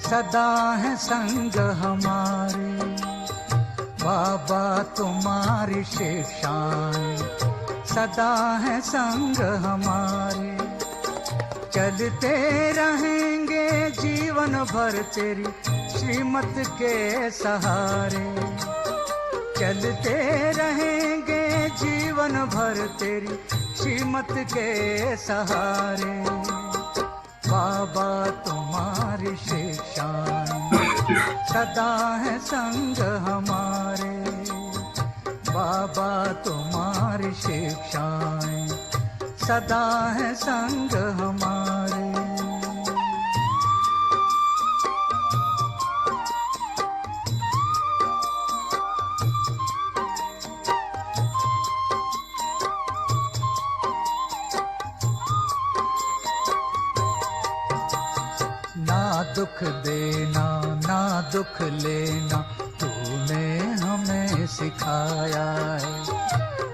सदा है संग हमारे। बाबा तुम्हारी शिक्षाएं सदा है संग हमारे। चलते रहेंगे जीवन भर तेरी श्रीमत के सहारे। चलते रहेंगे जीवन भर तेरी श्रीमत के सहारे। बाबा तुम्हारी शिक्षाएं सदा है संग हमारे। बाबा तुम्हारी शिक्षाएं सदा है संग हमारे। ना दुख देना ना दुख लेना तूने हमें सिखाया है।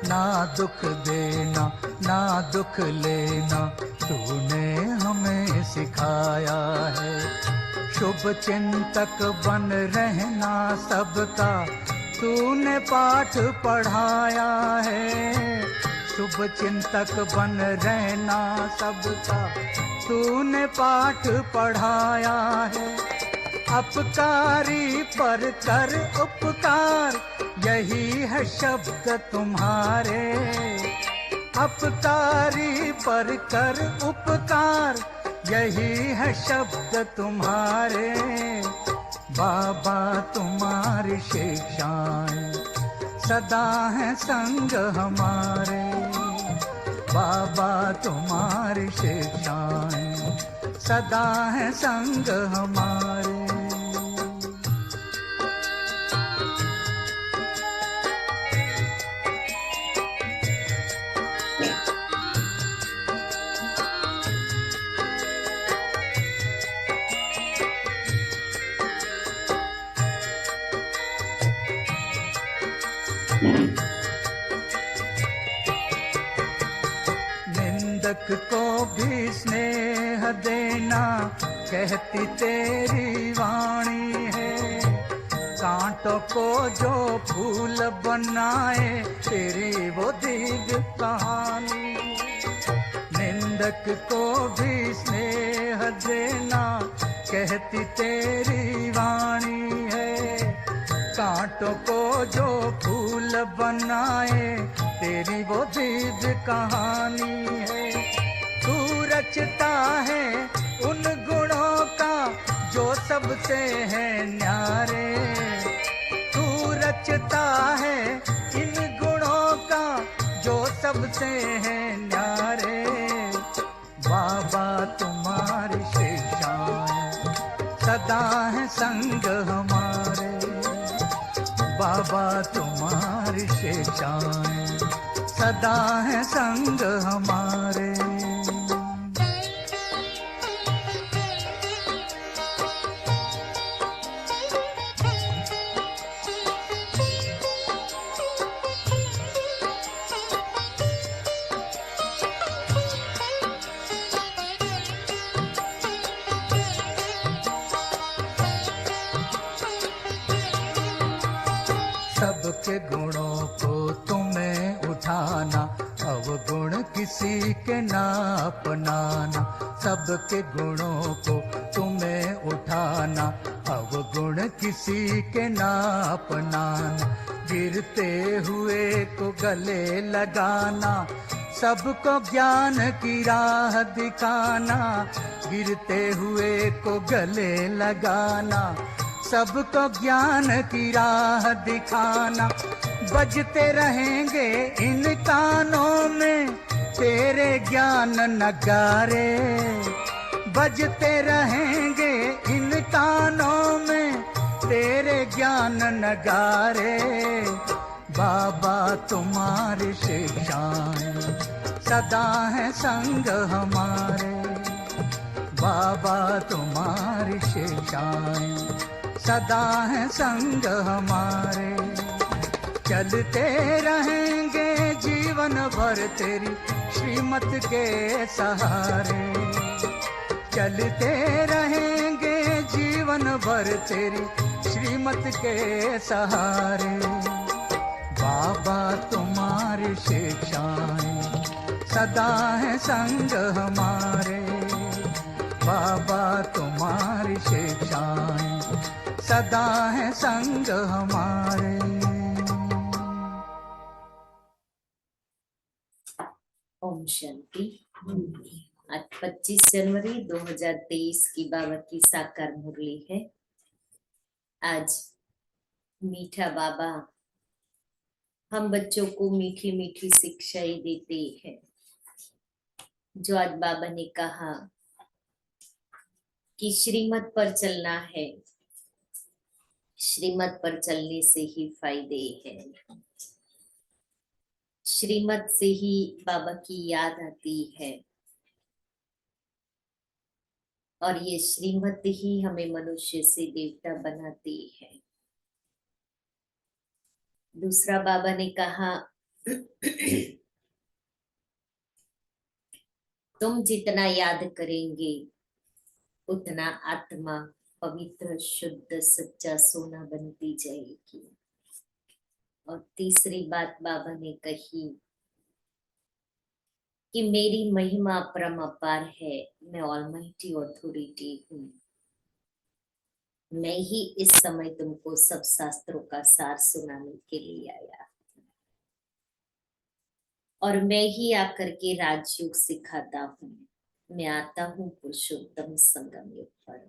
ना दुख देना ना दुख लेना तूने हमें सिखाया है। शुभ चिंतक बन रहना सबका तूने पाठ पढ़ाया है। शुभ चिंतक बन रहना सबका तूने पाठ पढ़ाया है। अपकारी पर कर उपकार यही है शब्द तुम्हारे। अपकारी पर कर उपकार यही है शब्द तुम्हारे। बाबा तुम्हारी शिक्षाएं सदा है संग हमारे। बाबा तुम्हारी शिक्षाएं सदा है संग हमारे। निंदक को भी स्नेह देना कहती तेरी वाणी है। कांटों को जो फूल बनाए तेरी वो दिव्य कहानी। निंदक को भी स्नेह देना कहती तेरी वाणी है। कांटों को जो फूल बनाए तेरी वो दिव्य कहानी है। तू रचता है उन गुणों का जो सबसे है न्यारे। तू रचता है इन गुणों का जो सबसे है न्यारे। बाबा तुम्हारी शिक्षाएं सदा है संग हमारे। बाबा तुम्हारी शिक्षाएं सदा है संग हमारे। सबके गुणों को तुम्हें उठाना अवगुण किसी के ना अपनाना। सबके गुणों को तुम्हें उठाना अवगुण किसी के ना अपनाना। गिरते हुए को गले लगाना सबको ज्ञान की राह दिखाना। गिरते हुए को गले लगाना सबको ज्ञान की राह दिखाना। बजते रहेंगे इन कानों में तेरे ज्ञान नगारे। बजते रहेंगे इन कानों में तेरे ज्ञान नगारे। बाबा तुम्हारी शिक्षाएं सदा है संग हमारे। बाबा तुम्हारी शिक्षाएं सदा है संग हमारे। चलते रहेंगे जीवन भर तेरी श्रीमत के सहारे। चलते रहेंगे जीवन जीवन भर तेरी श्रीमत के सहारे। बाबा तुम्हारी शिक्षाएं सदा है संग हमारे। बाबा तुम्हारी शिक्षाएं सदा है संग हमारे। ओम शांति। आज 25 जनवरी 2023 की बाबा की साकार मुरली है। आज मीठा बाबा हम बच्चों को मीठी मीठी शिक्षाएं देते हैं। जो आज बाबा ने कहा कि श्रीमत पर चलना है, श्रीमत पर चलने से ही फायदे हैं। श्रीमत से ही बाबा की याद आती है और ये श्रीमत ही हमें मनुष्य से देवता बनाती है। दूसरा बाबा ने कहा तुम जितना याद करेंगे उतना आत्मा पवित्र शुद्ध सच्चा सोना बनती जाएगी। और तीसरी बात बाबा ने कही कि मेरी महिमा परम अपार है, मैं ऑलमाइटी ऑथोरिटी हूँ। मैं ही इस समय तुमको सब शास्त्रों का सार सुनाने के लिए आया और मैं ही आकर के राजयोग सिखाता हूँ। मैं आता हूँ पुरुषोत्तम संगम युग पर।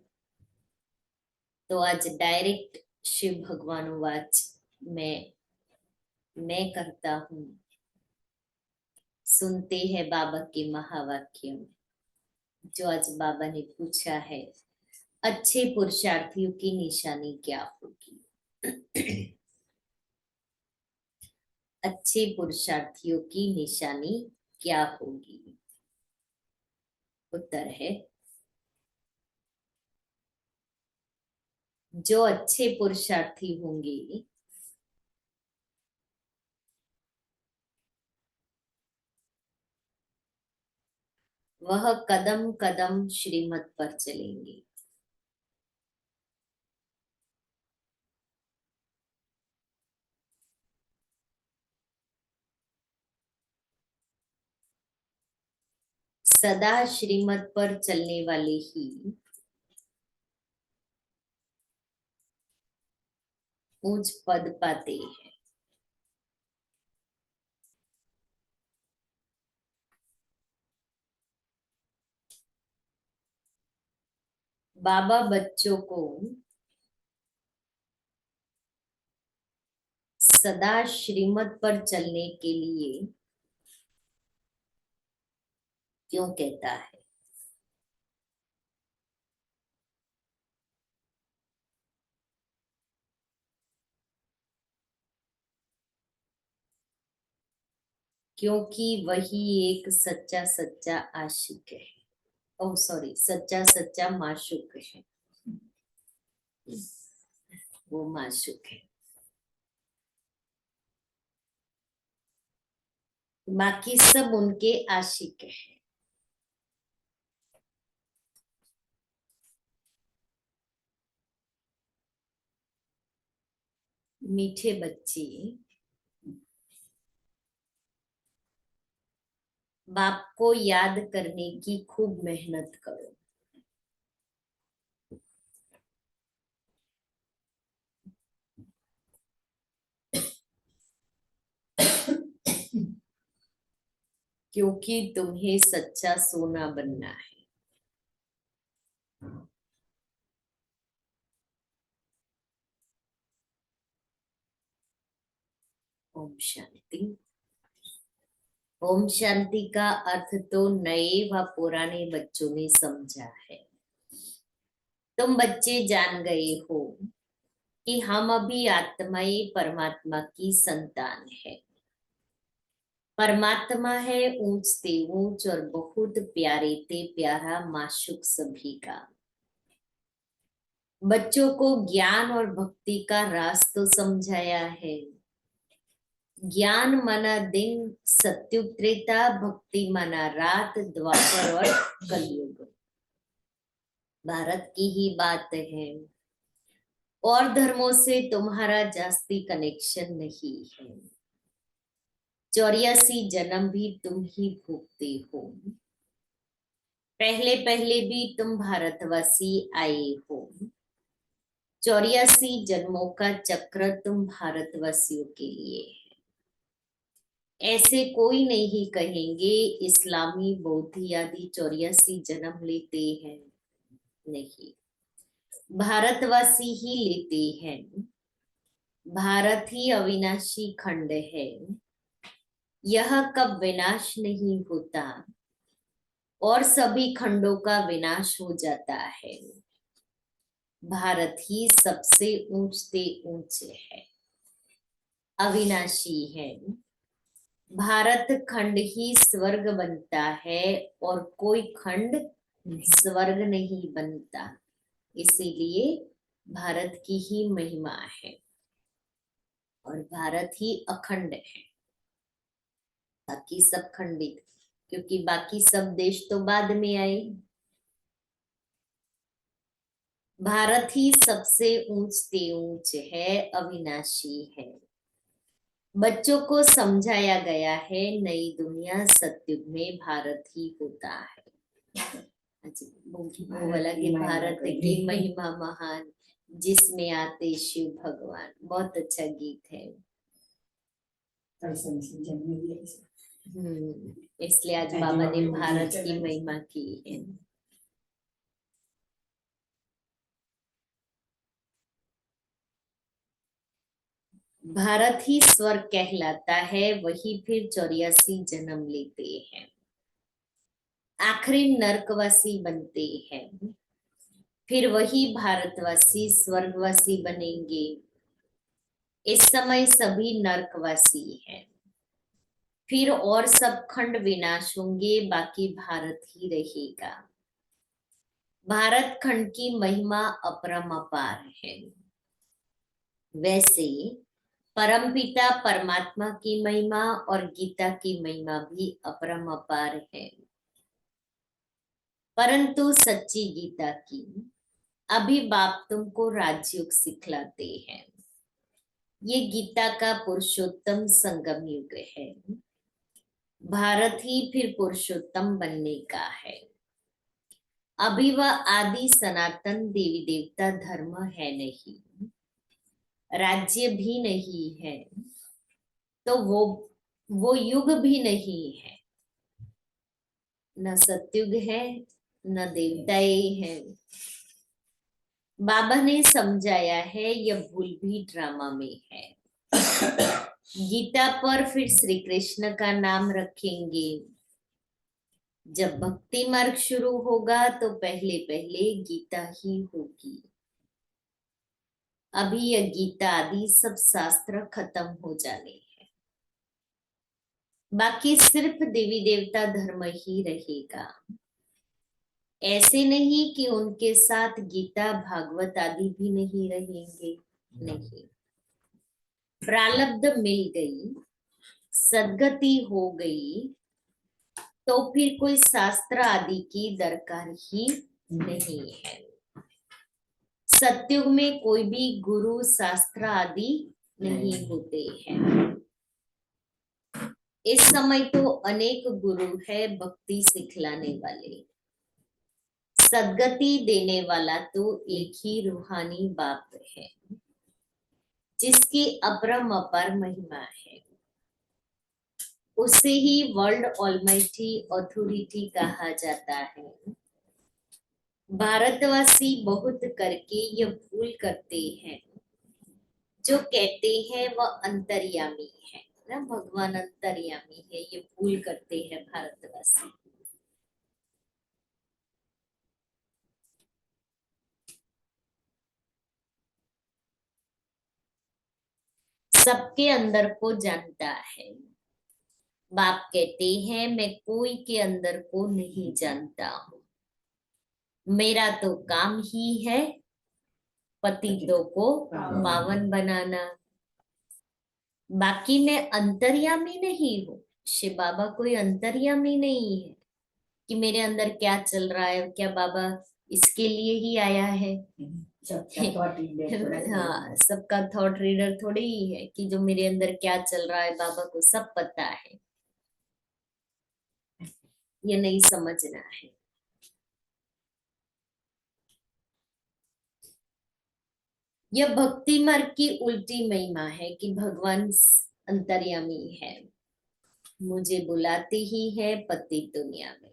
तो आज डायरेक्ट शिव भगवान वाच मैं करता हूँ। सुनते हैं बाबा के महावाक्य में, जो आज बाबा ने पूछा है, अच्छे पुरुषार्थियों की निशानी क्या होगी? अच्छे पुरुषार्थियों की निशानी क्या होगी? उत्तर है, जो अच्छे पुरुषार्थी होंगे वह कदम कदम श्रीमत पर चलेंगे। सदा श्रीमत पर चलने वाले ही ऊंच पद पाते हैं। बाबा बच्चों को सदा श्रीमत पर चलने के लिए क्यों कहता है? क्योंकि वही एक सच्चा सच्चा आशिक है। ओह सॉरी, सच्चा सच्चा माशूक है। वो माशूक है, बाकी सब उनके आशिक हैं। मीठे बच्चे, बाप को याद करने की खूब मेहनत करो। क्योंकि तुम्हें सच्चा सोना बनना है। ओम शांति। ओम शांति का अर्थ तो नए व पुराने बच्चों ने समझा है। तुम बच्चे जान गए हो कि हम अभी आत्माएं परमात्मा की संतान है। परमात्मा है ऊंच ते ऊंच और बहुत प्यारे ते प्यारा माशूक सभी का। बच्चों को ज्ञान और भक्ति का रास तो समझाया है। ज्ञान माना दिन, सत्युग त्रेता, भक्ति माना रात, द्वापर और कलयुग। भारत की ही बात है। और धर्मों से तुम्हारा जास्ती कनेक्शन नहीं है। 84 जन्म भी तुम ही भोगते हो। पहले पहले भी तुम भारतवासी आए हो। 84 जन्मों का चक्र तुम भारतवासियों के लिए है। ऐसे कोई नहीं कहेंगे इस्लामी बौद्ध आदि 84 जन्म लेते हैं। नहीं, भारतवासी ही लेते हैं। भारत ही अविनाशी खंड है। यह कब विनाश नहीं होता और सभी खंडों का विनाश हो जाता है। भारत ही सबसे ऊंचते ऊंचे है, अविनाशी है। भारत खंड ही स्वर्ग बनता है और कोई खंड स्वर्ग नहीं बनता। इसीलिए भारत की ही महिमा है और भारत ही अखंड है, बाकी सब खंडित, क्योंकि बाकी सब देश तो बाद में आए। भारत ही सबसे ऊंचते ऊंच है, अविनाशी है। बच्चों को समझाया गया है नई दुनिया सतयुग में भारत ही होता है। वो वाला कि भारत की महिमा महान, जिसमें आते शिव भगवान। बहुत अच्छा गीत है। इसलिए आज बाबा ने भारत की महिमा की है। भारत ही स्वर्ग कहलाता है, वही फिर 84 जन्म लेते हैं, आखिरी नरकवासी बनते हैं। फिर वही भारतवासी स्वर्गवासी बनेंगे। इस समय सभी नरकवासी हैं। फिर और सब खंड विनाश होंगे, बाकी भारत ही रहेगा। भारत खंड की महिमा अपरंपार है। वैसे परमपिता परमात्मा की महिमा और गीता की महिमा भी अपरंपार है, परंतु सच्ची गीता की अभी बाप तुमको राजयोग सिखलाते हैं। ये गीता का पुरुषोत्तम संगम युग है। भारत ही फिर पुरुषोत्तम बनने का है। अभी वह आदि सनातन देवी देवता धर्म है नहीं, राज्य भी नहीं है, तो वो युग भी नहीं है। न सतयुग है न देवताएं है। बाबा ने समझाया है यह भूल भी ड्रामा में है। गीता पर फिर श्री कृष्ण का नाम रखेंगे। जब भक्ति मार्ग शुरू होगा तो पहले पहले गीता ही होगी। अभी यह गीता आदि सब शास्त्र खत्म हो जाने हैं, बाकी सिर्फ देवी देवता धर्म ही रहेगा। ऐसे नहीं कि उनके साथ गीता भागवत आदि भी नहीं रहेंगे, नहीं। प्रारब्ध मिल गई, सदगति हो गई, तो फिर कोई शास्त्र आदि की दरकार ही नहीं है। सतयुग में कोई भी गुरु शास्त्र आदि नहीं होते हैं। इस समय तो अनेक गुरु है भक्ति सिखलाने वाले। सदगति देने वाला तो एक ही रूहानी बाप है, जिसकी अपरंपार महिमा है। उसे ही वर्ल्ड ऑलमाइटी अथॉरिटी कहा जाता है। भारतवासी बहुत करके यह भूल करते हैं, जो कहते हैं वह अंतर्यामी है ना, भगवान अंतर्यामी है, ये भूल करते हैं भारतवासी। सबके अंदर को जानता है। बाप कहते हैं मैं कोई के अंदर को नहीं जानता हूं। मेरा तो काम ही है पतितों को पावन बनाना। बाकी मैं अंतर्यामी नहीं हूँ। शिव बाबा कोई अंतर्यामी नहीं है कि मेरे अंदर क्या चल रहा है, क्या बाबा इसके लिए ही आया है। सबका थॉट रीडर थोड़ा हाँ, सबका थॉट रीडर थोड़ी ही है कि जो मेरे अंदर क्या चल रहा है बाबा को सब पता है। ये नहीं समझना है। यह भक्ति मार्ग की उल्टी महिमा है कि भगवान अंतर्यामी है, मुझे बुलाते ही है पति दुनिया में,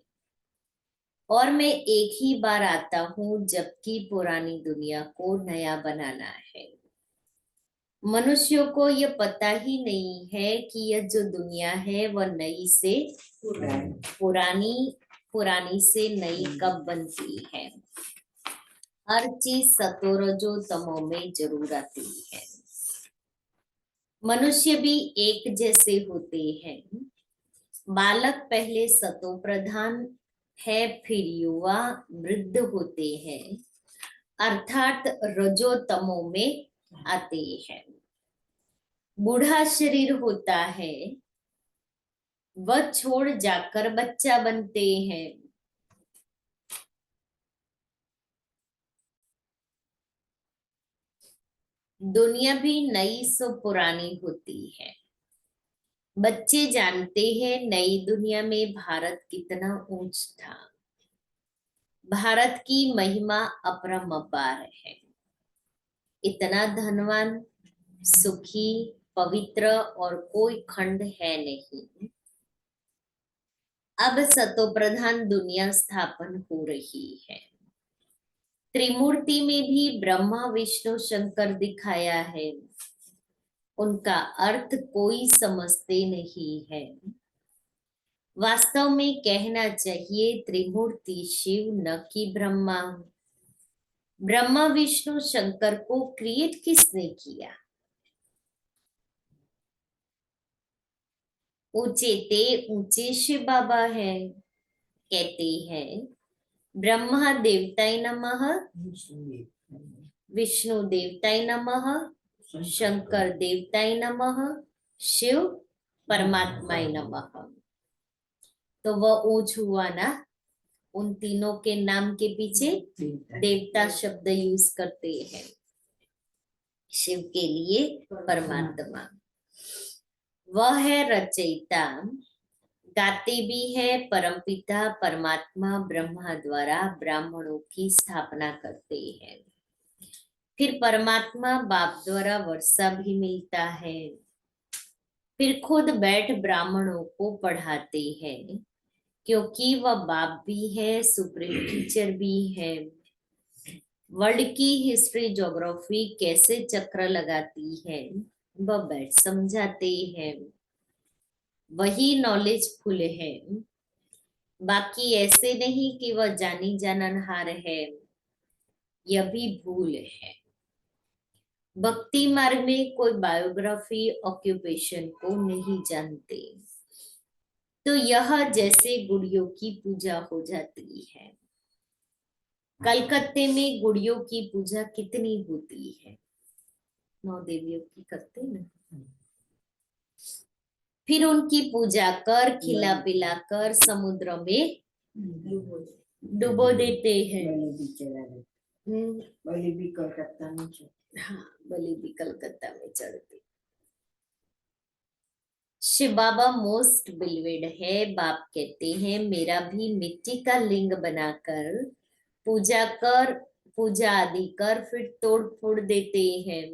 और मैं एक ही बार आता हूँ जबकि पुरानी दुनिया को नया बनाना है। मनुष्यों को यह पता ही नहीं है कि यह जो दुनिया है वह नई से पुरानी से नई कब बनती है। हर चीज सतोरजो तमो में जरूर आती है। मनुष्य भी एक जैसे होते हैं। बालक पहले सतो प्रधान है, फिर युवा वृद्ध होते हैं, अर्थात रजो तमो में आते हैं। बूढ़ा शरीर होता है, वह छोड़ जाकर बच्चा बनते हैं। दुनिया भी नई सो पुरानी होती है। बच्चे जानते हैं नई दुनिया में भारत कितना ऊंच था। भारत की महिमा अपरंपार है। इतना धनवान, सुखी, पवित्र और कोई खंड है नहीं। अब सतो प्रधान दुनिया स्थापन हो रही है। त्रिमूर्ति में भी ब्रह्मा विष्णु शंकर दिखाया है। उनका अर्थ कोई समझते नहीं है। वास्तव में कहना चाहिए त्रिमूर्ति शिव न कि ब्रह्मा। ब्रह्मा विष्णु शंकर को क्रिएट किसने किया? ऊंचे ते ऊंचे शिव बाबा है। कहते हैं ब्रह्मा देवताय नमः, विष्णु देवताय नमः, शंकर देवताय नमः, शिव परमात्माय नमः। तो वह ऊंच हुआ ना। उन तीनों के नाम के पीछे देवता शब्द यूज करते हैं। शिव के लिए परमात्मा, वह है रचयिता। गाते भी है परमपिता परमात्मा ब्रह्मा द्वारा ब्राह्मणों की स्थापना करते हैं। फिर परमात्मा बाप द्वारा वर्षा भी मिलता है। फिर खुद बैठ ब्राह्मणों को पढ़ाते हैं, क्योंकि वह बाप भी है, सुप्रीम टीचर भी है। वर्ल्ड की हिस्ट्री ज्योग्राफी कैसे चक्र लगाती है वह बैठ समझाते हैं। वही नॉलेजफुल है। बाकी ऐसे नहीं कि वह जानी जाननहार है, यह भी भूल है। भक्ति मार्ग में कोई बायोग्राफी ऑक्यूपेशन को नहीं जानते, तो यह जैसे गुड़ियों की पूजा हो जाती है। कलकत्ते में गुड़ियों की पूजा कितनी होती है? 9 देवियों की करते ना। फिर उनकी पूजा कर खिला पिला कर समुद्र में डुबो देते हैं। बलि भी कलकत्ता में हाँ, बलि भी कलकत्ता में चढ़ती। शिव बाबा मोस्ट बिलीवेड है। बाप कहते हैं मेरा भी मिट्टी का लिंग बनाकर पूजा आदि कर फिर तोड़ फोड़ देते हैं।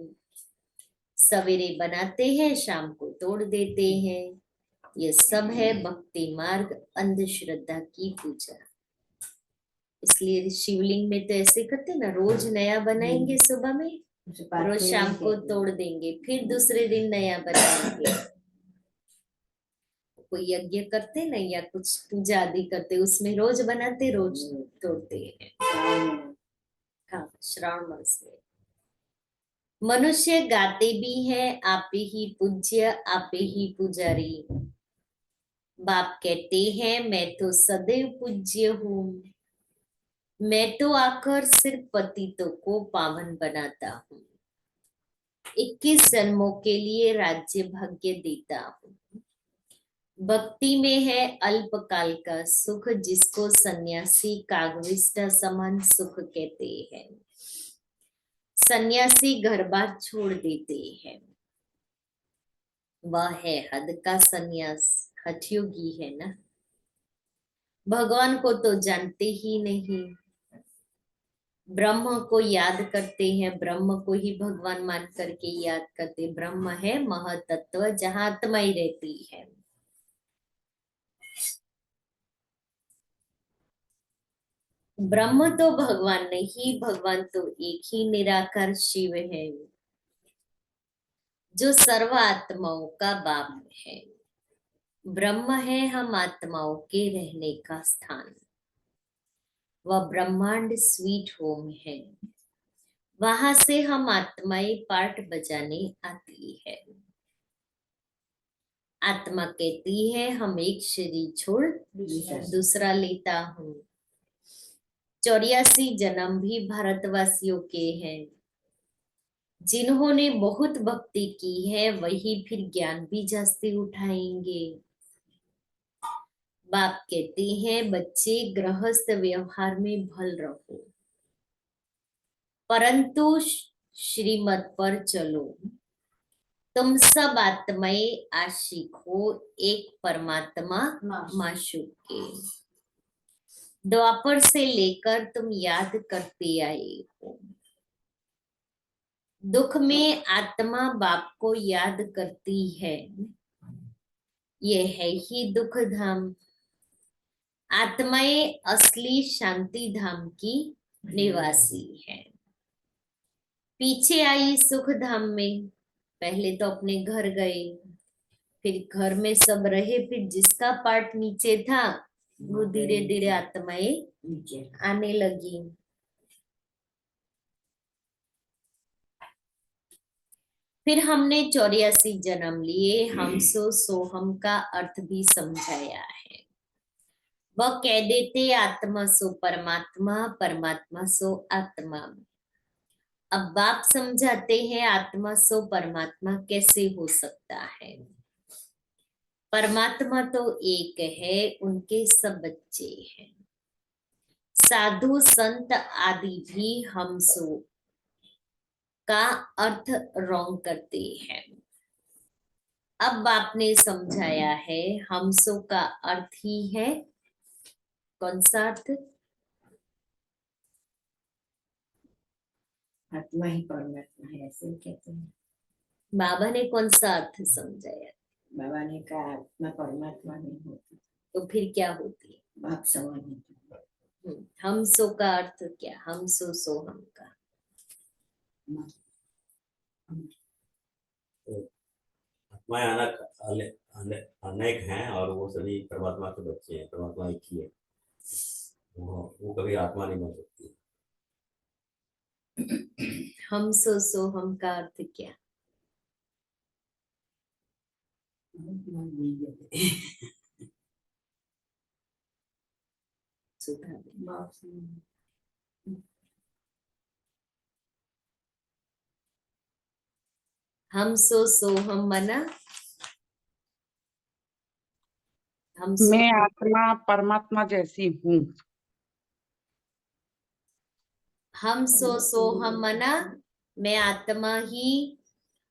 सवेरे बनाते हैं, शाम को तोड़ देते हैं। ये सब है भक्ति मार्ग, अंधश्रद्धा की पूजा। इसलिए शिवलिंग में तो ऐसे करते ना, रोज नया बनाएंगे सुबह में, रोज शाम को तोड़ देंगे, फिर दूसरे दिन नया बनाएंगे। कोई यज्ञ करते ना या कुछ पूजा आदि करते, उसमें रोज बनाते रोज तोड़ते हैं। हाँ, श्रावण मास में मनुष्य गाते भी हैं आप ही पूज्य आप ही पुजारी। बाप कहते हैं मैं तो सदैव पूज्य हूँ। मैं तो आकर सिर्फ पतितों को पावन बनाता हूँ। 21 जन्मों के लिए राज्य भाग्य देता हूँ। भक्ति में है अल्पकाल का सुख, जिसको सन्यासी कागविष्टा समान सुख कहते हैं। सन्यासी घर बार छोड़ देते हैं, वह है हद का सन्यास, हठयोगी है ना। भगवान को तो जानते ही नहीं, ब्रह्म को याद करते हैं, ब्रह्म को ही भगवान मान करके याद करते। ब्रह्म है महतत्व, जहां आत्मा ही रहती है। ब्रह्म तो भगवान नहीं, भगवान तो एक ही निराकार शिव है, जो सर्व आत्माओं का बाप है। ब्रह्म है हम आत्माओं के रहने का स्थान, वह ब्रह्मांड स्वीट होम है, वहां से हम आत्माएं पार्ट बजाने आती है। आत्मा कहती है हम एक शरीर छोड़ दूसरा लेता हूँ। 84 जन्म भी भारतवासियों के हैं, जिन्होंने बहुत भक्ति की है वही फिर ज्ञान भी जास्ती उठाएंगे। बाप कहते हैं बच्चे गृहस्थ व्यवहार में भल रहो, परंतु श्रीमत पर चलो। तुम सब आत्माएं आशिक हो एक परमात्मा माशूक के। द्वापर से लेकर तुम याद करते आए हो। दुख में आत्मा बाप को याद करती है, ये है ही दुख धाम। आत्माएं असली शांति धाम की निवासी है। पीछे आई सुख धाम में, पहले तो अपने घर गए, फिर घर में सब रहे, फिर जिसका पार्ट नीचे था वो धीरे धीरे आत्माएं आने लगी। फिर हमने 84 जन्म लिए, हम सो सोहम का अर्थ भी समझाया है। वह कह देते आत्मा सो परमात्मा, परमात्मा सो आत्मा। अब बाप समझाते हैं आत्मा सो परमात्मा कैसे हो सकता है। परमात्मा तो एक है, उनके सब बच्चे हैं। साधु संत आदि भी हम सो का अर्थ रॉन्ग करते हैं। अब बाप ने समझाया है हमसो का अर्थ ही है, कौन सा अर्थ? आत्मा ही परमात्मा है, ऐसे कहते हैं। बाबा ने कौन सा अर्थ समझाया? बाबा ने कहा आत्मा परमात्मा नहीं होती, तो फिर क्या होती है? बाप समान होती। हमसो का अर्थ क्या? हमसो सो हम का। आत्माएं अनेक हैं और वो सभी परमात्मा के बच्चे हैं, परमात्मा एक ही है। वो कभी आत्मा नहीं बन सकती। हमसो सो हम का अर्थ क्या? सुधा दे। हम सो हम मना, हम सो मैं आत्मा परमात्मा जैसी हूँ। हम सो हम मना, मैं आत्मा ही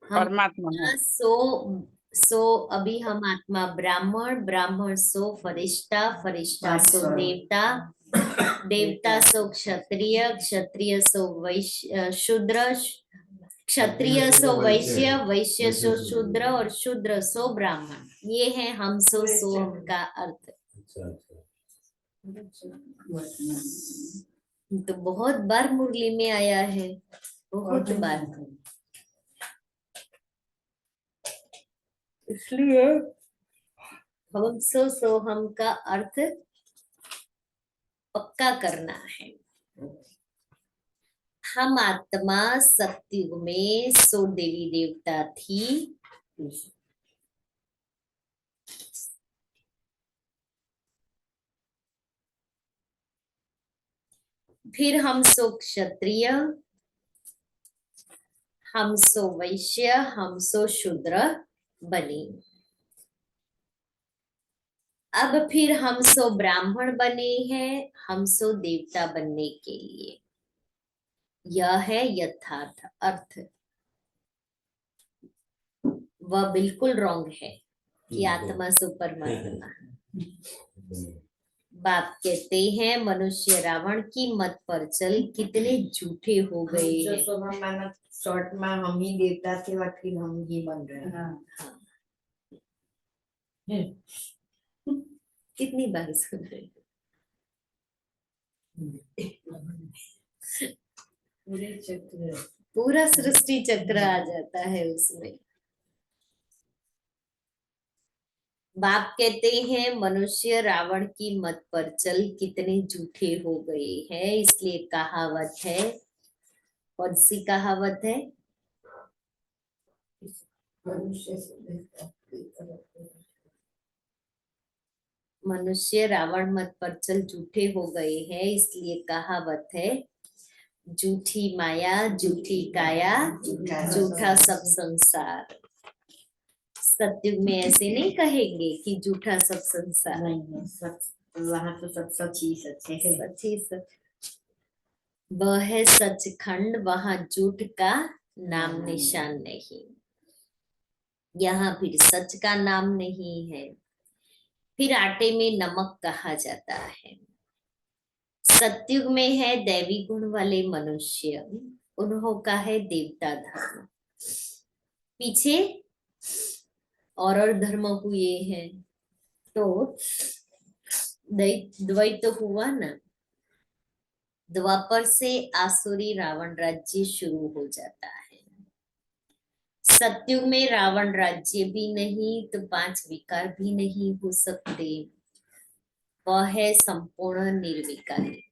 हम परमात्मा हूँ। सो अभी हम आत्मा ब्राह्मण, ब्राह्मण सो फरिश्ता, फरिश्ता सो देवता, देवता सो क्षत्रिय, क्षत्रिय सो वैश्य शूद्र, क्षत्रिय सो वैश्य, वैश्य सो शूद्र और शूद्र सो ब्राह्मण। ये है हम सो हम का अर्थ। अच्छा अच्छा। तो बहुत बार मुरली में आया है, बहुत बार। इसलिए हम सो हम का अर्थ पक्का करना है। हम आत्मा सत्युग में सो देवी देवता थी, फिर हम सो क्षत्रिय, हम सो वैश्य, हम सो शूद्र बने। अब फिर हम सो ब्राह्मण बने हैं, हम सो देवता बनने के लिए। यह है यथार्थ अर्थ। वह बिल्कुल रॉन्ग है कि आत्मा सो परमात्मा। बाप कहते हैं मनुष्य रावण की मत पर चल, कितने झूठे हो गए जो हैं। स्वभाव माना शॉर्ट में हम ही देवता थे और फिर हम ही बन रहे हैं। हाँ। कितनी बार सुन रहे हैं? पूरे चक्र पूरा सृष्टि चक्र आ जाता है उसमें। बाप कहते हैं मनुष्य रावण की मत पर चल, कितने झूठे हो गए हैं। इसलिए कहावत है, कौन सी कहावत है? मनुष्य से देवता की तरफ। मनुष्य रावण मत पर चल झूठे हो गए हैं, इसलिए कहावत है, झूठी माया झूठी काया झूठा सब संसार। सत्युग में ऐसे नहीं कहेंगे कि झूठा सब संसार। नहीं है सच, वहाँ तो सब सच ही सच है। सच ही सच। वह है सचखंड, वहां झूठ का नाम निशान नहीं। यहाँ फिर सच का नाम नहीं है। फिर आटे में नमक कहा जाता है। सत्युग में है दैवी गुण वाले मनुष्य, उन्हों का है देवता धर्म। पीछे और धर्म हुए हैं, तो द्वैत तो हुआ ना। द्वापर से आसुरी रावण राज्य शुरू हो जाता है। सत्युग में रावण राज्य भी नहीं तो 5 विकार भी नहीं हो सकते। वह है संपूर्ण निर्विकारी।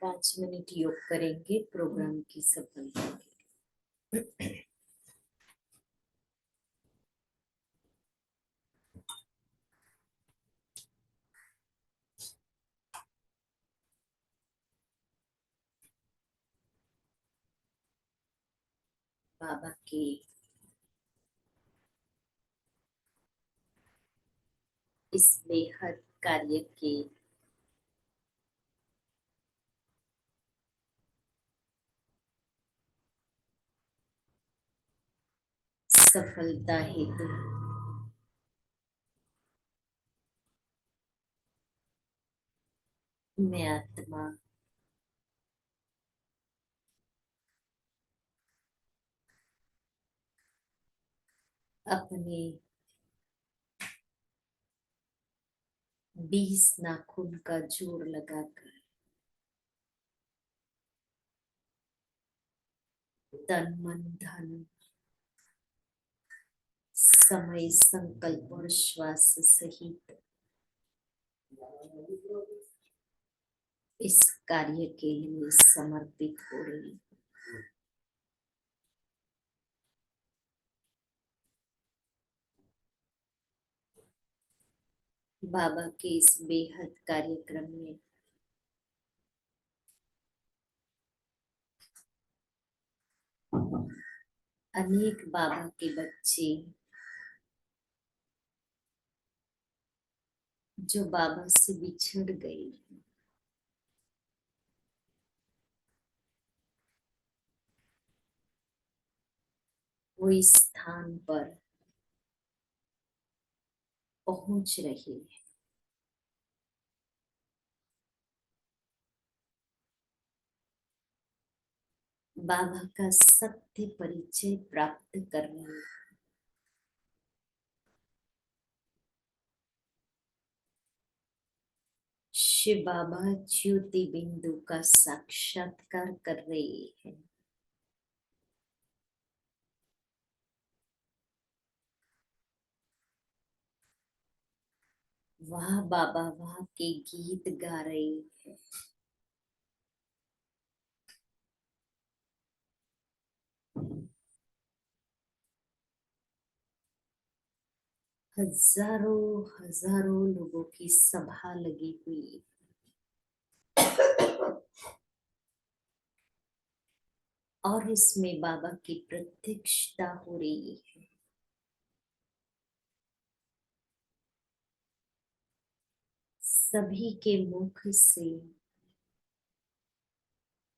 5 मिनट योग करेंगे प्रोग्राम की सफलता के लिए। बाबा के इस बेहद कार्य के सफलता हेतु मैं आत्मा अपने 20 नाखून का जोड़ लगाकर तन मन धन समय संकल्प और श्वास सहित इस कार्य के लिए समर्पित हो रही हूँ। बाबा के इस बेहद कार्यक्रम में अनेक बाबा के बच्चे जो बाबा से बिछड़ गए, वो इस स्थान पर पहुंच रहे हैं। बाबा का सत्य परिचय प्राप्त कर रहे हैं। शिव बाबा ज्योति बिंदु का साक्षात्कार कर रहे हैं। वह बाबा वहाँ के गीत गा रहे हैं। हजारों हजारों लोगों की सभा लगी हुई और इसमें बाबा की प्रत्यक्षता हो रही है। सभी के मुख से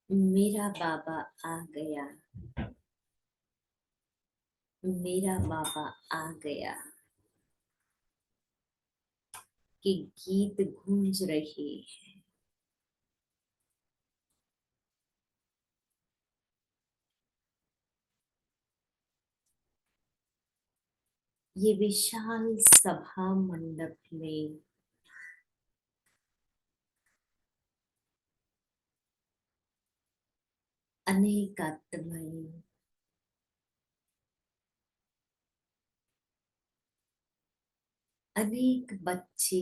मेरा बाबा आ गया, मेरा बाबा आ गया के गीत गूंज रहे हैं। ये विशाल सभा मंडप में अनेक आत्माएं अनेक बच्चे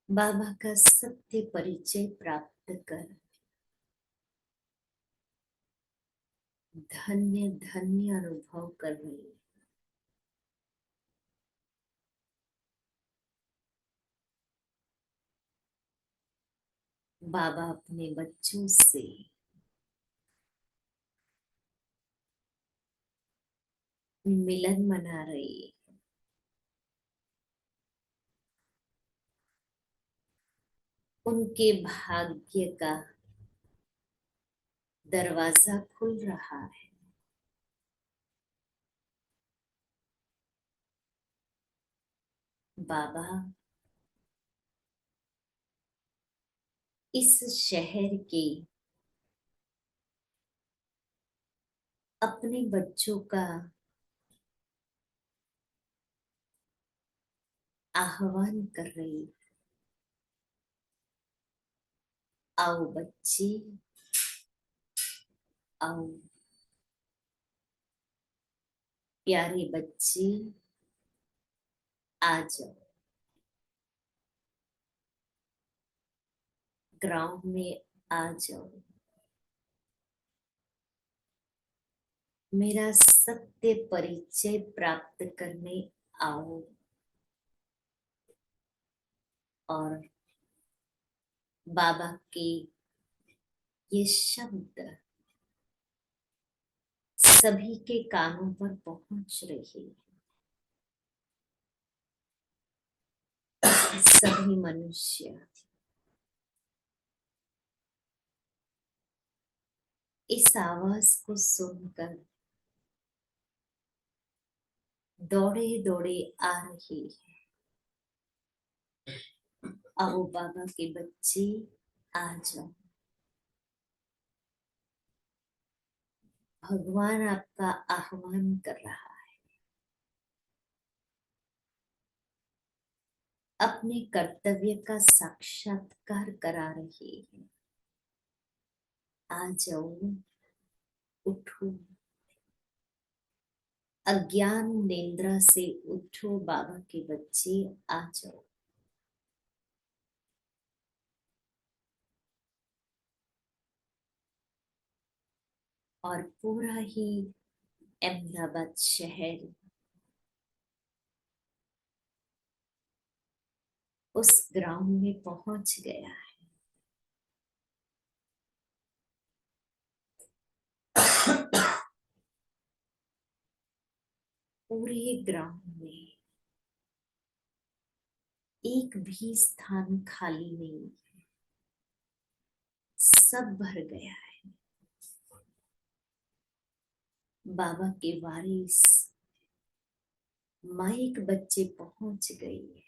बाबा का सत्य परिचय प्राप्त कर धन्य धन्य अनुभव कर रहे हैं। बाबा अपने बच्चों से मिलन मना रहे हैं। उनके भाग्य का दरवाजा खुल रहा है। बाबा इस शहर के अपने बच्चों का आह्वान कर रही है। आओ बच्चे, आओ प्यारे बच्चे, आ जाओ। ग्राउंड में आ जाओ। मेरा सत्य परिचय प्राप्त करने आओ और बाबा के ये शब्द सभी के कानों पर पहुंच रही है। सभी मनुष्य इस आवाज को सुनकर दौड़े दौड़े आ रही है। आओ बाबा के बच्चे, आ जाओ। भगवान आपका आह्वान कर रहा है। अपने कर्तव्य का साक्षात्कार करा रही है। आ जाओ, उठो, अज्ञान निंद्रा से उठो बाबा के बच्चे, आ जाओ। और पूरा ही अहमदाबाद शहर उस ग्राउंड में पहुंच गया है। पूरे ग्राउंड में एक भी स्थान खाली नहीं है, सब भर गया है। बाबा के वारिस माइक बच्चे पहुंच गई है।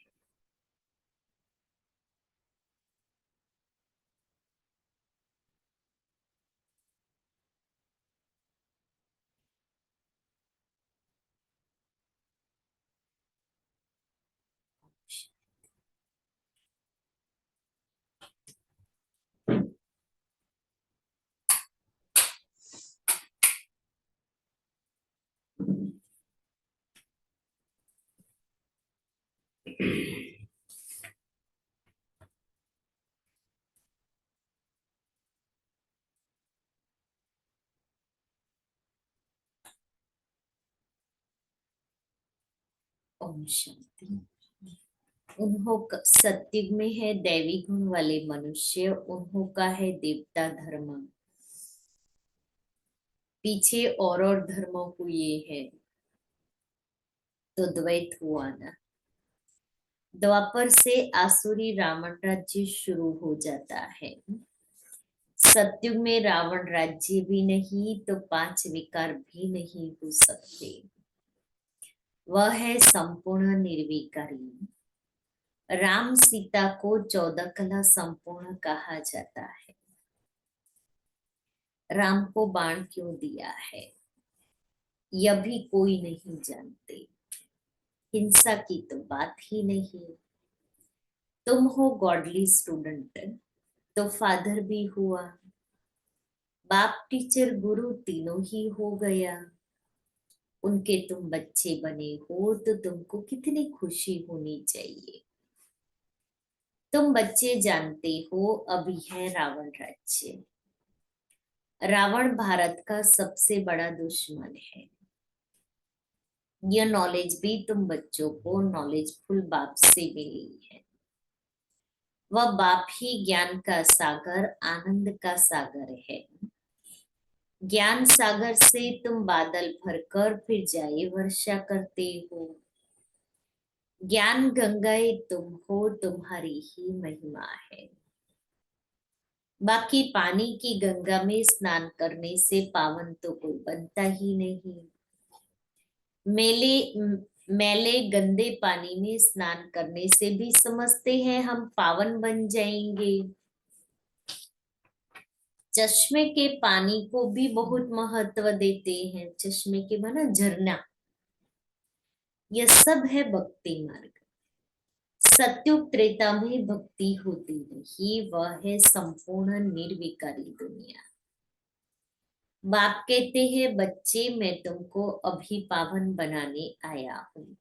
ओम शांति। उन्हों का सत्युग में है दैवी गुण वाले मनुष्य, उन्हों का है देवता धर्म। पीछे और धर्मों को ये है, तो द्वैत हुआ ना। द्वापर से आसुरी रावण राज्य शुरू हो जाता है। सत्युग में रावण राज्य भी नहीं तो 5 विकार भी नहीं हो सकते। वह है संपूर्ण निर्विकारी। राम सीता को 14 कला संपूर्ण कहा जाता है। राम को बाण क्यों दिया है यह भी कोई नहीं जानते। हिंसा की तो बात ही नहीं। तुम हो गॉडली स्टूडेंट तो फादर भी हुआ, बाप टीचर गुरु तीनों ही हो गया। उनके तुम बच्चे बने हो तो तुमको कितनी खुशी होनी चाहिए। तुम बच्चे जानते हो अभी है रावण राज्य। रावण भारत का सबसे बड़ा दुश्मन है। यह नॉलेज भी तुम बच्चों को नॉलेजफुल बाप से मिली है। वह बाप ही ज्ञान का सागर, आनंद का सागर है। ज्ञान सागर से तुम बादल भरकर फिर जाए वर्षा करते हो। ज्ञान गंगाए तुम हो, तुम्हारी ही महिमा है। बाकी पानी की गंगा में स्नान करने से पावन तो कोई बनता ही नहीं। मैले गंदे पानी में स्नान करने से भी समझते हैं हम पावन बन जाएंगे। चश्मे के पानी को भी बहुत महत्व देते हैं। चश्मे के माना झरना। यह सब है भक्ति मार्ग। सत्युग त्रेता में भक्ति होती नहीं, वह है संपूर्ण निर्विकारी दुनिया। बाप कहते हैं बच्चे मैं तुमको अभी पावन बनाने आया हूँ।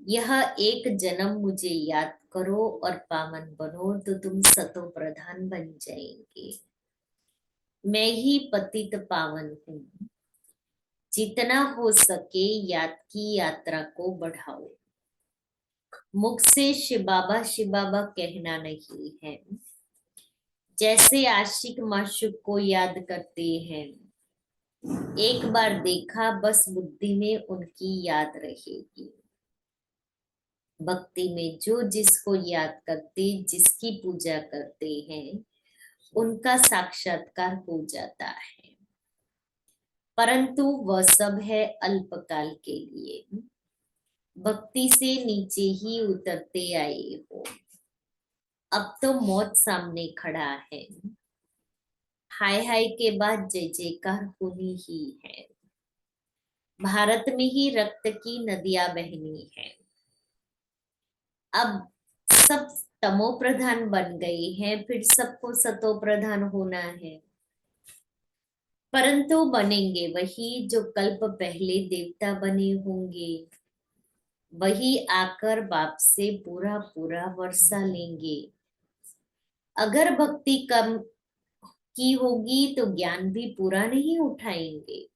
यह एक जन्म मुझे याद करो और पावन बनो तो तुम सतो प्रधान बन जाएंगे। मैं ही पतित पावन हूँ। जितना हो सके याद की यात्रा को बढ़ाओ। मुख से शिव बाबा कहना नहीं है। जैसे आशिक माशूक को याद करते हैं, एक बार देखा बस बुद्धि में उनकी याद रहेगी। भक्ति में जो जिसको याद करते, जिसकी पूजा करते हैं, उनका साक्षात्कार हो जाता है। परंतु वह सब है अल्पकाल के लिए। भक्ति से नीचे ही उतरते आए हो। अब तो मौत सामने खड़ा है। हाय हाय के बाद जय जयकार होनी ही है। भारत में ही रक्त की नदियां बहनी है। अब सब तमो प्रधान बन गए हैं, फिर सबको सतो प्रधान होना है। परंतु बनेंगे वही जो कल्प पहले देवता बने होंगे। वही आकर बाप से पूरा पूरा वर्षा लेंगे। अगर भक्ति कम की होगी तो ज्ञान भी पूरा नहीं उठाएंगे।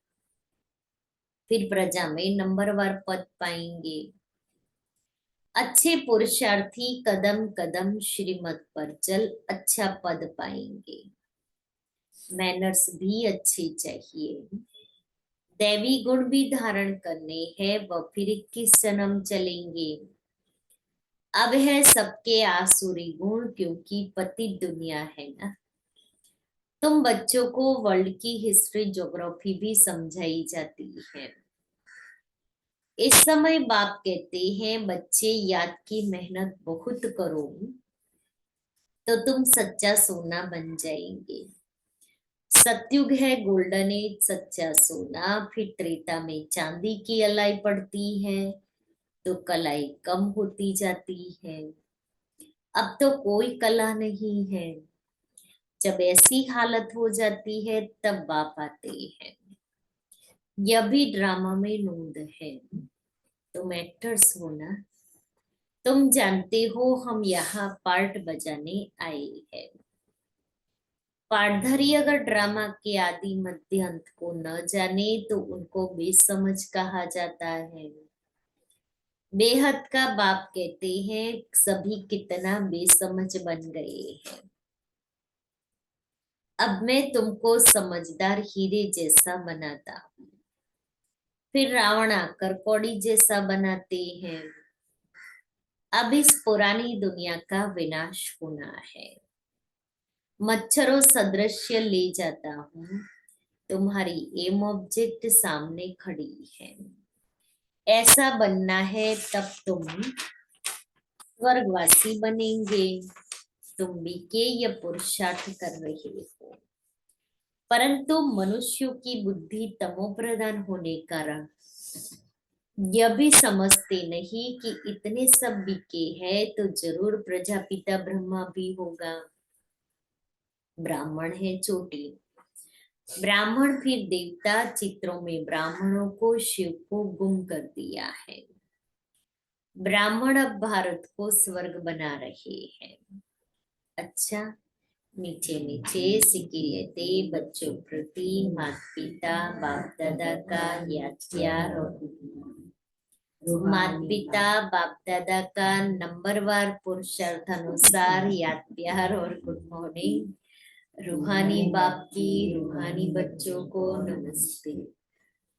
फिर प्रजा में नंबरवार पद पाएंगे। अच्छे पुरुषार्थी कदम कदम श्रीमत पर चल अच्छा पद पाएंगे। मैनर्स भी अच्छे चाहिए। दैवी गुण भी धारण करने हैं, वह फिर 21 जन्म चलेंगे। अब है सबके आसुरी गुण, क्योंकि पति दुनिया है ना। तुम बच्चों को वर्ल्ड की हिस्ट्री ज्योग्राफी भी समझाई जाती है। इस समय बाप कहते हैं बच्चे याद की मेहनत बहुत करो तो तुम सच्चा सोना बन जाएंगे। सतयुग है गोल्डन एज, सच्चा सोना। फिर त्रेता में चांदी की अलाई पड़ती है तो कलाई कम होती जाती है। अब तो कोई कला नहीं है। जब ऐसी हालत हो जाती है तब बाप आते हैं। यह भी ड्रामा में नोंद है। तुम एक्टर्स हो ना। तुम जानते हो हम यहाँ पार्ट बजाने आए हैं। पार्टधारी अगर ड्रामा के आदि मध्य अंत को न जाने तो उनको बेसमझ कहा जाता है। बेहद का बाप कहते हैं सभी कितना बेसमझ बन गए हैं। अब मैं तुमको समझदार हीरे जैसा बनाता हूँ। फिर रावण आकर कौड़ी जैसा बनाते हैं। अब इस पुरानी दुनिया का विनाश होना है। मच्छरों सदृश्य ले जाता हूँ। तुम्हारी एम ऑब्जेक्ट सामने खड़ी है। ऐसा बनना है तब तुम स्वर्गवासी बनेंगे। तुम भी के ये पुरुषार्थ कर रहे हो। परंतु मनुष्यों की बुद्धि तमो प्रधान होने कारण यह भी समझते नहीं कि इतने सब बिके हैं तो जरूर प्रजापिता ब्रह्मा भी होगा। ब्राह्मण है चोटी। ब्राह्मण फिर देवता, चित्रों में ब्राह्मणों को शिव को गुम कर दिया है। ब्राह्मण अब भारत को स्वर्ग बना रहे हैं। अच्छा, मीठे मीठे सिक्के लेते बच्चों प्रति माता पिता बाप दादा का याद प्यार और माता पिता बाप दादा का नंबरवार पुरुषार्थ अनुसार याद प्यार और गुड मॉर्निंग। रूहानी बाप की रूहानी बच्चों को नमस्ते।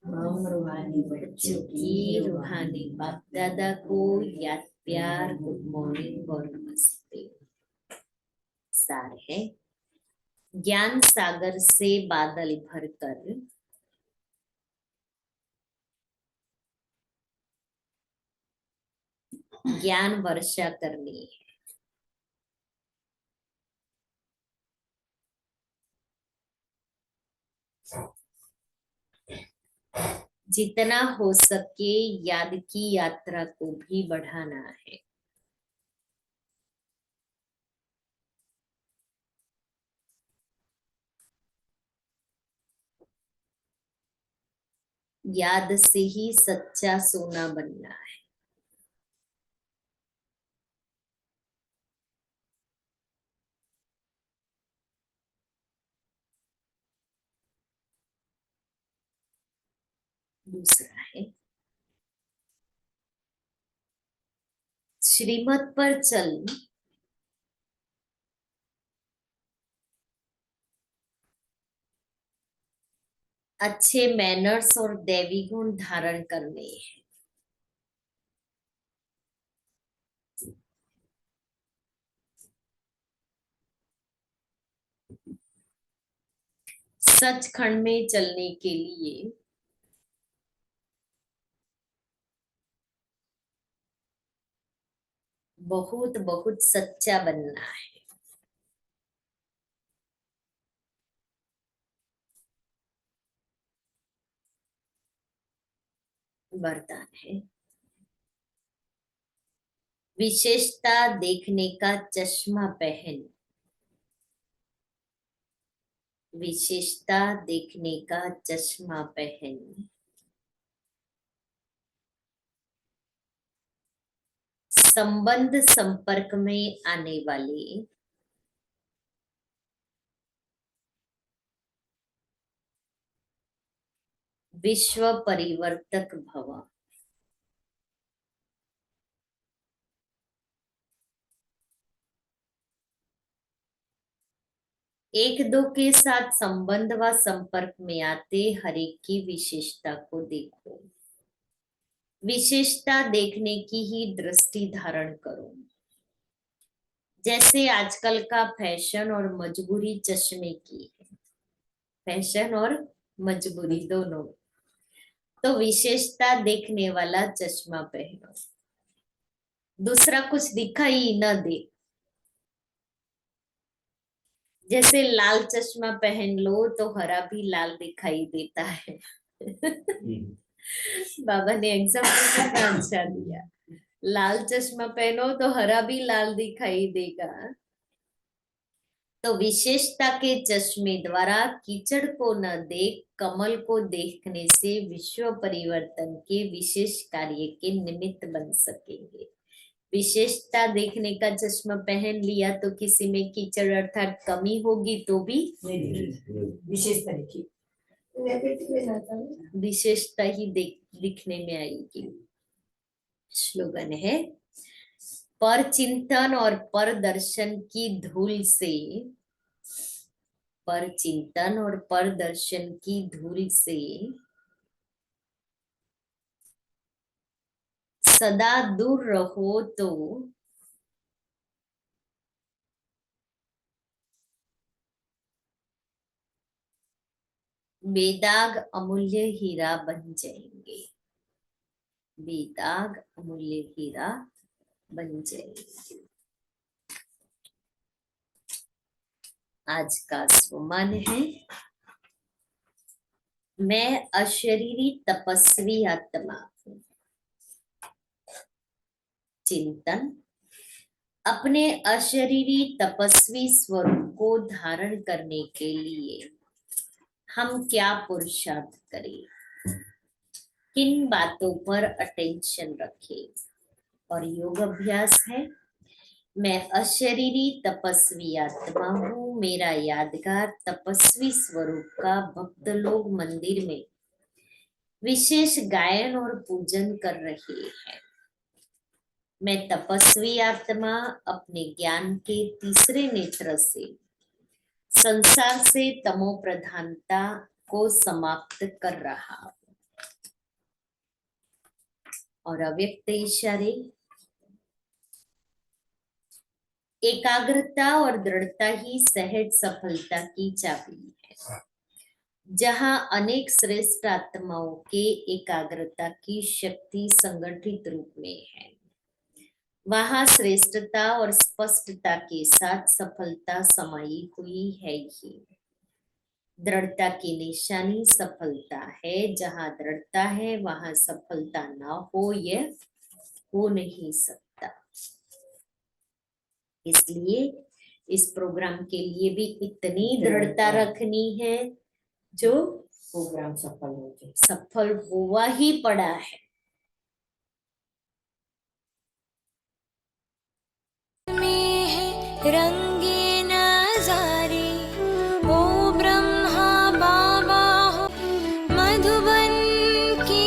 हम रूहानी बच्चों की रूहानी बाप दादा को याद प्यार गुड मॉर्निंग और नमस्ते। सार है ज्ञान सागर से बादल भरकर ज्ञान वर्षा करनी है। जितना हो सके याद की यात्रा को भी बढ़ाना है। याद से ही सच्चा सोना बनना है। दूसरा है श्रीमत पर चल अच्छे मैनर्स और दैवी गुण धारण करने हैं। सचखंड में चलने के लिए बहुत बहुत सच्चा बनना है। वरदान है विशेषता देखने का चश्मा पहन। विशेषता देखने का चश्मा पहन। संबंध संपर्क में आने वाले विश्व परिवर्तक भव। एक दो के साथ संबंध व संपर्क में आते हर एक की विशेषता को देखो। विशेषता देखने की ही दृष्टि धारण करो। जैसे आजकल का फैशन और मजबूरी चश्मे की है। फैशन और मजबूरी दोनों। तो विशेषता देखने वाला चश्मा पहनो। दूसरा कुछ दिखाई न दे। जैसे लाल चश्मा पहन लो तो हरा भी लाल दिखाई देता है। बाबा ने एग्जाम्पल कितना अच्छा दिया। लाल चश्मा पहनो तो हरा भी लाल दिखाई देगा। तो विशेषता के चश्मे द्वारा कीचड़ को न देख कमल को देखने से विश्व परिवर्तन के विशेष कार्य के निमित्त बन सकेंगे। विशेषता देखने का चश्मा पहन लिया तो किसी में कीचड़ अर्थात कमी होगी तो भी विशेषता देखिए विशेषता ही दिखने में आएगी। स्लोगन है पर चिंतन और पर दर्शन की धूल से। पर चिंतन और पर दर्शन की धूल से सदा दूर रहो तो बेदाग अमूल्य हीरा बन जाएंगे। बेदाग अमूल्य हीरा बन जाएंगे। आज का स्वमान है मैं अशरीरी तपस्वी आत्मा हूं। चिंतन अपने अशरीरी तपस्वी स्वरूप को धारण करने के लिए हम क्या पुरुषार्थ करें, किन बातों पर अटेंशन रखें। और योग अभ्यास है मैं अशरीरी तपस्वी आत्मा हूँ। मेरा यादगार तपस्वी स्वरूप का भक्त लोग मंदिर में विशेष गायन और पूजन कर रहे हैं। मैं तपस्वी आत्मा अपने ज्ञान के तीसरे नेत्र से संसार से तमो प्रधानता को समाप्त कर रहा हूं। और अव्यक्त इशारे एकाग्रता और दृढ़ता ही सहज सफलता की चाबी है। जहां अनेक श्रेष्ठ आत्माओं के एकाग्रता की शक्ति संगठित रूप में है वहां श्रेष्ठता और स्पष्टता के साथ सफलता समाई हुई है ही। दृढ़ता की निशानी सफलता है। जहां दृढ़ता है वहां सफलता ना हो यह हो नहीं सकता। इसलिए इस प्रोग्राम के लिए भी इतनी दृढ़ता रखनी है जो प्रोग्राम सफल हो जाए। सफल हुआ ही पड़ा है। रंगे नजारे ओ ब्रह्मा बाबा हो मधुबन की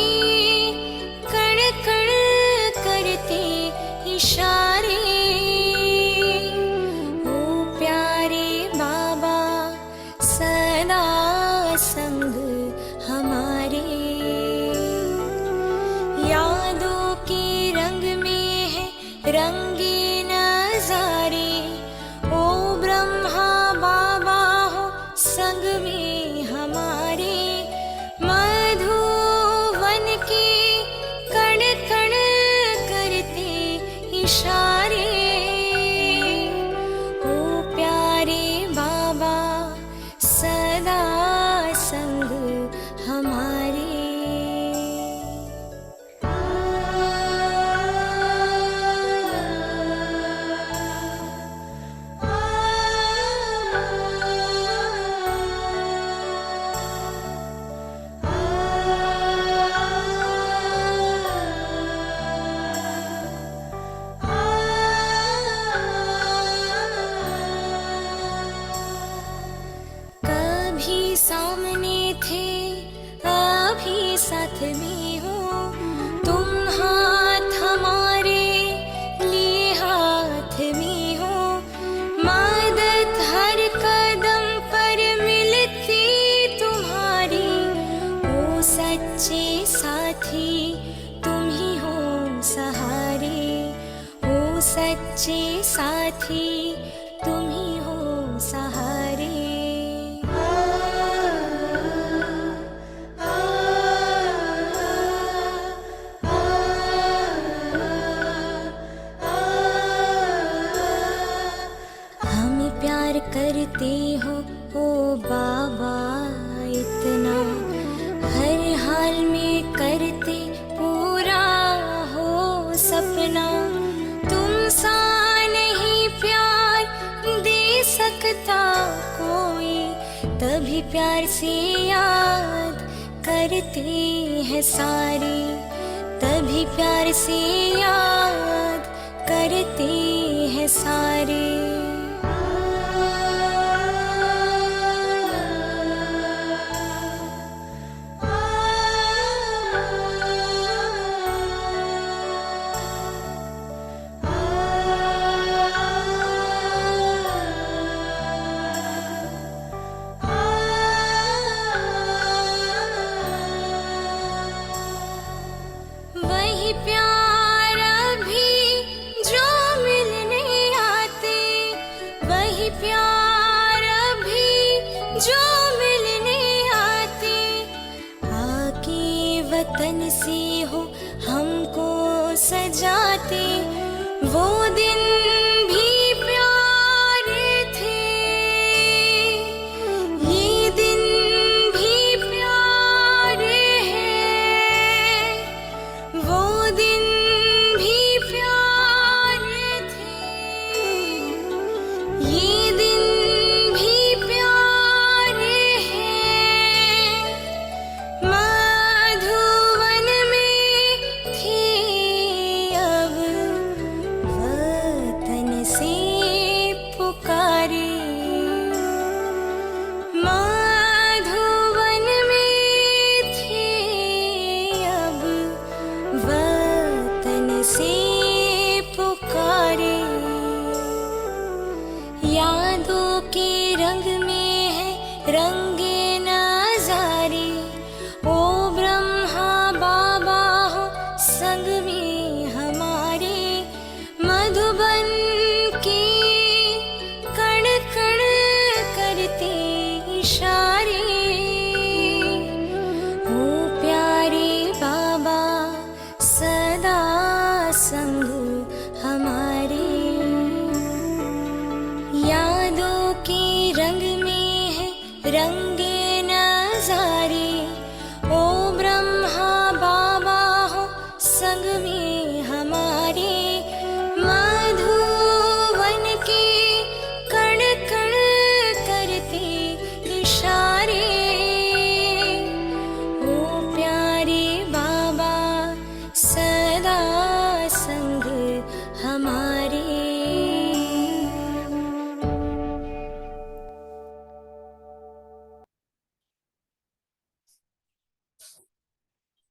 में हो, तुम हाथ हमारे लिए हाथ में हो, मदद हर कदम पर मिलती तुम्हारी, ओ सच्चे साथी तुम ही हो सहारे, ओ सच्चे साथी तुम ही हो सहारे। हमें प्यार करते हो ओ बाबा इतना, हर हाल में करते पूरा हो सपना, तुम सा नहीं प्यार दे सकता कोई, तभी प्यार से याद करते हैं सारे, तभी प्यार से याद करते हैं सारे। वही प्यार अभी जो मिलने आते, वही प्यार अभी जो मिलने आते, आके वतन से हो हमको सजाते,